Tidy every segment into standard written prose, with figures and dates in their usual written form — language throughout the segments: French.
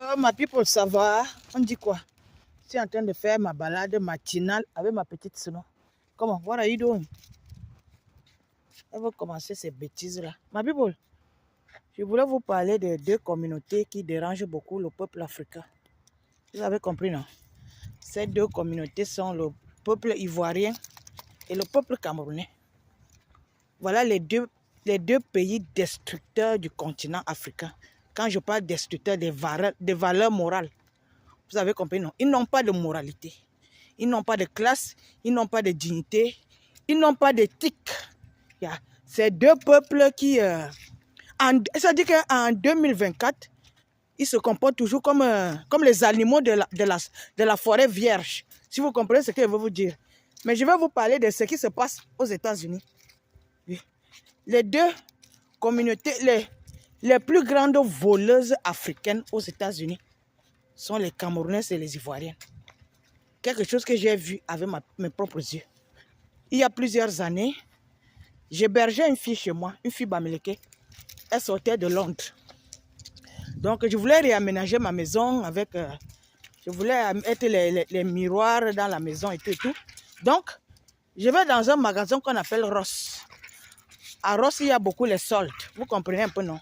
Oh, ma people, ça va? On dit quoi? Je suis en train de faire ma balade matinale avec ma petite Sino. Comment? What are you doing? Elle va commencer ces bêtises-là. Ma people, je voulais vous parler de deux communautés qui dérangent beaucoup le peuple africain. Vous avez compris, non? Ces deux communautés sont le peuple ivoirien et le peuple camerounais. Voilà les deux pays destructeurs du continent africain. Quand je parle destructeurs, des valeurs morales. Vous avez compris, non? Ils n'ont pas de moralité. Ils n'ont pas de classe. Ils n'ont pas de dignité. Ils n'ont pas d'éthique. C'est deux peuples qui... ça dit qu'en 2024, ils se comportent toujours comme les animaux de la forêt vierge. Si vous comprenez ce que je veux vous dire. Mais je vais vous parler de ce qui se passe aux États-Unis. Oui. Les deux communautés, les plus grandes voleuses africaines aux États-Unis sont les Camerounais et les Ivoiriens. Quelque chose que j'ai vu avec mes propres yeux. Il y a plusieurs années, j'hébergeais une fille chez moi, une fille bamileke. Elle sortait de Londres. Donc, je voulais réaménager ma maison avec... je voulais mettre les miroirs dans la maison et tout. Donc, je vais dans un magasin qu'on appelle Ross. À Ross, il y a beaucoup les soldes. Vous comprenez un peu, non?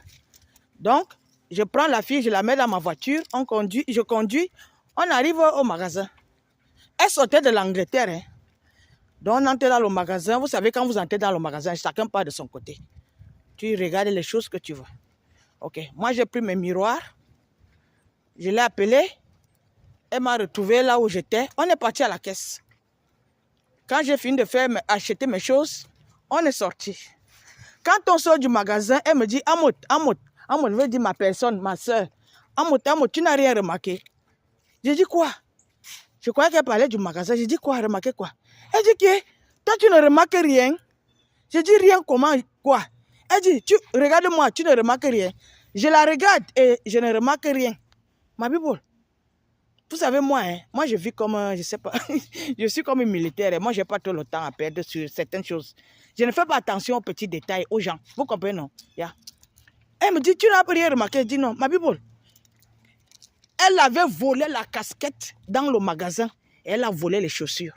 Donc, je prends la fille, je la mets dans ma voiture, je conduis, on arrive au magasin. Elle sortait de l'Angleterre. Hein. Donc, on entre dans le magasin. Vous savez, quand vous entrez dans le magasin, chacun part de son côté. Tu regardes les choses que tu veux. Ok, moi j'ai pris mes miroirs. Je l'ai appelée. Elle m'a retrouvé là où j'étais. On est parti à la caisse. Quand j'ai fini de acheter mes choses, on est sorti. Quand on sort du magasin, elle me dit, Amout, je veux dire ma personne, ma soeur. Amout, tu n'as rien remarqué. J'ai dit quoi? Je croyais qu'elle parlait du magasin. J'ai dit quoi? Remarquer quoi? Elle dit que toi tu ne remarques rien. J'ai dit rien comment? Quoi? Elle dit, regarde-moi, tu ne remarques rien. Je la regarde et je ne remarque rien. Ma Bible, vous savez moi, hein, moi je vis comme, je sais pas, je suis comme une militaire. Et moi, je n'ai pas trop le temps à perdre sur certaines choses. Je ne fais pas attention aux petits détails, aux gens. Vous comprenez, non? Yeah. Elle me dit, tu n'as rien remarqué? Je dis non, ma Bible. Elle avait volé la casquette dans le magasin et elle a volé les chaussures.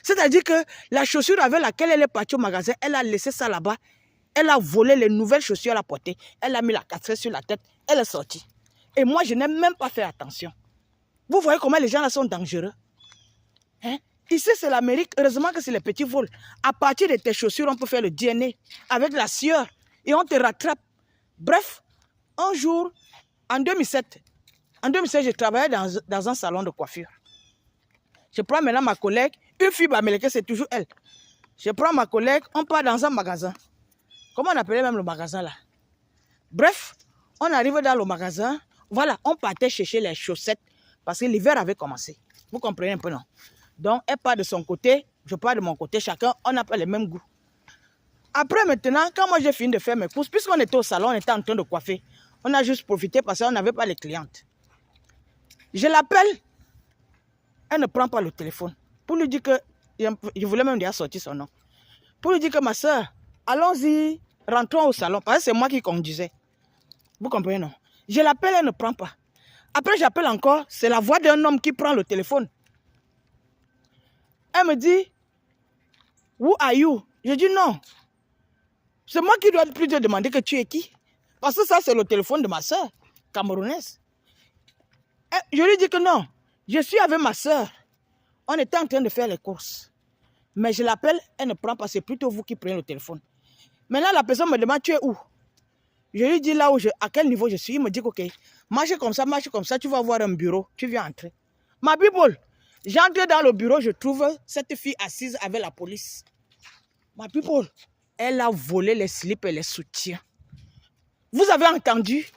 C'est-à-dire que la chaussure avec laquelle elle est partie au magasin, elle a laissé ça là-bas. Elle a volé les nouvelles chaussures à la portée. Elle a mis la casquette sur la tête. Elle est sortie. Et moi, je n'ai même pas fait attention. Vous voyez comment les gens là sont dangereux. Hein? Ici, c'est l'Amérique. Heureusement que c'est les petits vols. À partir de tes chaussures, on peut faire le DNA avec la sueur. Et on te rattrape. Bref, un jour, en 2007, je travaillais dans un salon de coiffure. Je prends maintenant ma collègue. Une fille américaine, c'est toujours elle. Je prends ma collègue, on part dans un magasin. Comment on appelait même le magasin là? Bref, on arrive dans le magasin. Voilà, on partait chercher les chaussettes parce que l'hiver avait commencé. Vous comprenez un peu, non? Donc, elle part de son côté, je pars de mon côté. Chacun, on n'a pas le même goût. Après, maintenant, quand moi j'ai fini de faire mes courses, puisqu'on était au salon, on était en train de coiffer, on a juste profité parce qu'on n'avait pas les clientes. Je l'appelle, elle ne prend pas le téléphone. Pour lui dire que, je voulais même déjà sortir son nom. Pour lui dire que ma soeur, allons-y, rentrons au salon, parce que c'est moi qui conduisais. Vous comprenez, non? Je l'appelle, elle ne prend pas. Après, j'appelle encore, c'est la voix d'un homme qui prend le téléphone. Elle me dit, who are you? Je dis non. C'est moi qui dois plus te demander que tu es qui. Parce que ça, c'est le téléphone de ma soeur, camerounaise. Je lui dis que non, je suis avec ma soeur. On était en train de faire les courses. Mais je l'appelle, elle ne prend pas, c'est plutôt vous qui prenez le téléphone. Maintenant, la personne me demande, tu es où? Je lui dis là à quel niveau je suis. Il me dit, ok, marche comme ça, tu vas avoir un bureau, tu viens entrer. Ma Bible, j'entre dans le bureau, je trouve cette fille assise avec la police. Ma Bible, elle a volé les slips et les soutiens. Vous avez entendu?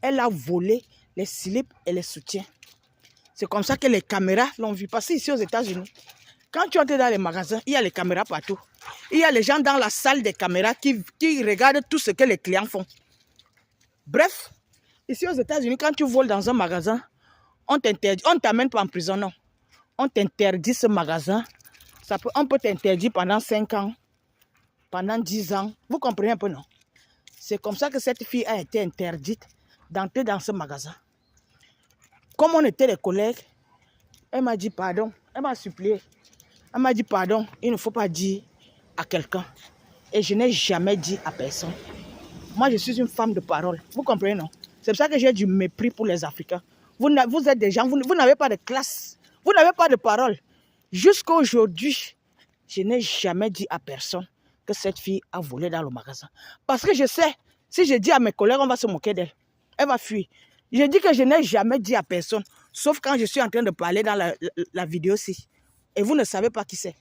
Elle a volé les slips et les soutiens. C'est comme ça que les caméras l'ont vu. Parce qu'ici aux États-Unis, quand tu entres dans les magasins, il y a les caméras partout. Il y a les gens dans la salle des caméras qui regardent tout ce que les clients font. Bref, ici aux États-Unis, quand tu voles dans un magasin, on t'interdit, on ne t'amène pas en prison, non. On t'interdit ce magasin. On peut t'interdire pendant 5 ans, pendant 10 ans. Vous comprenez un peu, non? C'est comme ça que cette fille a été interdite d'entrer dans ce magasin. Comme on était des collègues, elle m'a dit pardon. Elle m'a supplié. Elle m'a dit pardon, il ne faut pas dire à quelqu'un. Et je n'ai jamais dit à personne. Moi, je suis une femme de parole. Vous comprenez, non? C'est pour ça que j'ai du mépris pour les Africains. Vous êtes des gens, vous n'avez pas de classe. Vous n'avez pas de parole. Jusqu'à aujourd'hui, je n'ai jamais dit à personne que cette fille a volé dans le magasin. Parce que je sais, si je dis à mes collègues, on va se moquer d'elle. Elle va fuir. Je dis que je n'ai jamais dit à personne, sauf quand je suis en train de parler dans la vidéo-ci. Et vous ne savez pas qui c'est.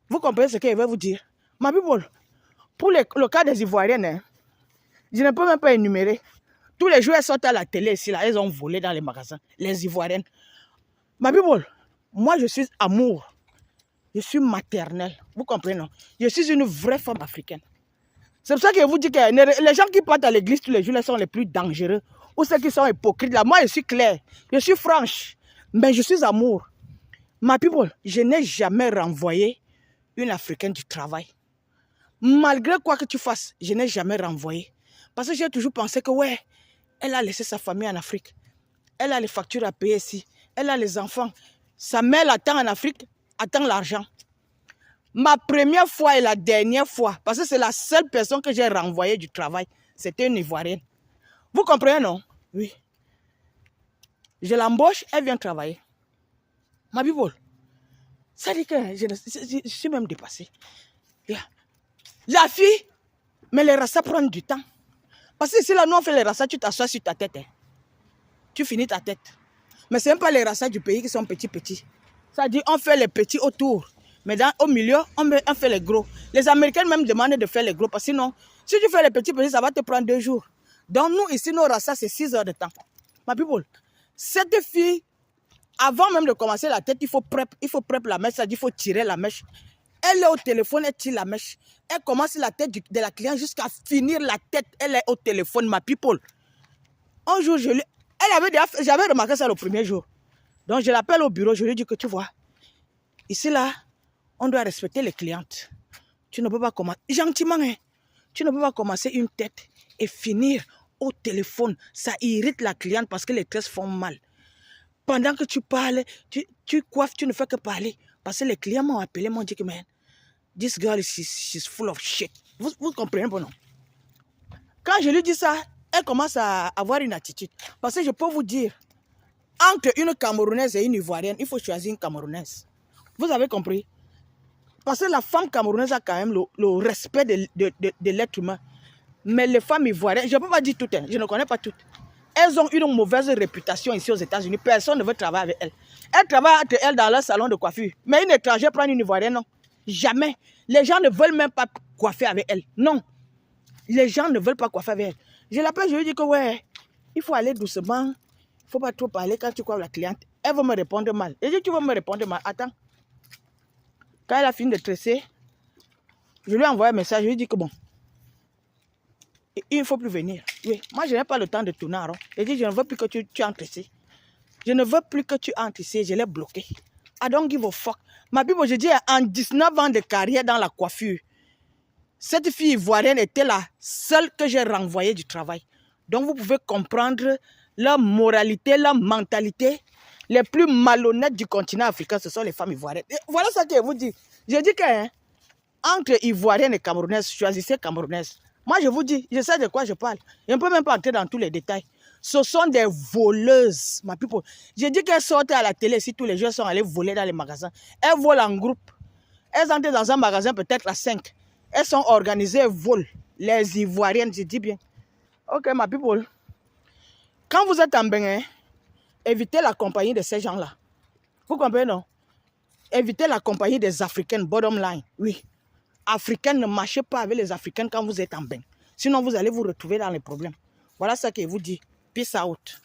Vous comprenez ce que je vais vous dire? Ma people, pour le cas des Ivoiriennes, hein, je ne peux même pas énumérer. Tous les jours, elles sortent à la télé ici, là, elles ont volé dans les magasins, les Ivoiriennes. Ma people, moi, je suis amour. Je suis maternelle. Vous comprenez, non? Je suis une vraie femme africaine. C'est pour ça que je vous dis que les gens qui partent à l'église tous les jours, ils sont les plus dangereux. Ou ceux qui sont hypocrites. Là, moi, je suis claire. Je suis franche. Mais je suis amour. Ma people, je n'ai jamais renvoyé une Africaine du travail. Malgré quoi que tu fasses, je n'ai jamais renvoyé. Parce que j'ai toujours pensé que, ouais, elle a laissé sa famille en Afrique. Elle a les factures à payer ici. Elle a les enfants. Sa mère l'attend en Afrique, attend l'argent. Ma première fois et la dernière fois, parce que c'est la seule personne que j'ai renvoyée du travail, c'était une Ivoirienne. Vous comprenez, non? Oui. Je l'embauche, elle vient travailler. Ma people, ça dit que je suis même dépassée. Yeah. La fille, mais les rassas prennent du temps. Parce que si là, nous on fait les rassas, tu t'assois sur ta tête. Hein. Tu finis ta tête. Mais ce n'est pas les rassas du pays qui sont petits. Ça dit, on fait les petits autour. Mais au milieu, on fait les gros. Les Américains même demandent de faire les gros. Parce que sinon, si tu fais les petits, ça va te prendre 2 jours. Donc nous, ici, nos rassas, c'est 6 heures de temps. Ma people, cette fille, avant même de commencer la tête, il faut prep la mèche. Ça dit, il faut tirer la mèche. Elle est au téléphone, elle tire la mèche. Elle commence la tête de la cliente jusqu'à finir la tête. Elle est au téléphone, ma people. Un jour, j'avais remarqué ça le premier jour. Donc, je l'appelle au bureau, je lui dis que tu vois, ici là, on doit respecter les clientes. Tu ne peux pas commencer, gentiment, hein, tu ne peux pas commencer une tête et finir au téléphone. Ça irrite la cliente parce que les tresses font mal. Pendant que tu parles, tu coiffes, tu ne fais que parler. Parce que les clients m'ont appelé, m'ont dit que, man, this girl, she's full of shit. Vous comprenez, bon non? Quand je lui dis ça, elle commence à avoir une attitude. Parce que je peux vous dire, entre une Camerounaise et une Ivoirienne, il faut choisir une Camerounaise. Vous avez compris? Parce que la femme camerounaise a quand même le respect de l'être humain. Mais les femmes ivoiriennes, je ne peux pas dire toutes, hein, je ne connais pas toutes. Elles ont une mauvaise réputation ici aux États-Unis. Personne ne veut travailler avec elles. Elles travaillent entre elles dans leur salon de coiffure. Mais une étrangère prend une Ivoirienne, non. Jamais. Les gens ne veulent même pas coiffer avec elles. Non. Les gens ne veulent pas coiffer avec elles. Je l'appelle, je lui dis que ouais, il faut aller doucement. Il ne faut pas trop parler quand tu coiffes la cliente. Elle va me répondre mal. Et je dis, tu vas me répondre mal. Attends. Quand elle a fini de tresser, je lui ai envoyé un message. Je lui ai dit que bon, il ne faut plus venir. Oui, moi, je n'ai pas le temps de tourner en rond. Je dis, je ne veux plus que tu entres ici. Je ne veux plus que tu entres ici. Je l'ai bloqué. I don't give a fuck. Ma Bible, je dis, en 19 ans de carrière dans la coiffure, cette fille ivoirienne était la seule que j'ai renvoyée du travail. Donc, vous pouvez comprendre leur moralité, leur mentalité. Les plus malhonnêtes du continent africain, ce sont les femmes ivoiriennes. Et voilà ce que je vous dis. Je dis que, hein, entre ivoirienne et camerounaise, choisissez camerounaise. Moi, je vous dis, je sais de quoi je parle. Je ne peux même pas entrer dans tous les détails. Ce sont des voleuses, ma people. Je dis qu'elles sortent à la télé si tous les jours sont allés voler dans les magasins. Elles volent en groupe. Elles entrent dans un magasin peut-être à 5. Elles sont organisées, elles volent. Les Ivoiriennes, je dis bien. Ok, ma people. Quand vous êtes en Bénin, évitez la compagnie de ces gens-là. Vous comprenez, non? Évitez la compagnie des Africaines, bottom line. Oui. Africaines, ne marchez pas avec les Africaines quand vous êtes en bain. Sinon, vous allez vous retrouver dans les problèmes. Voilà ce que je vous dis. Peace out.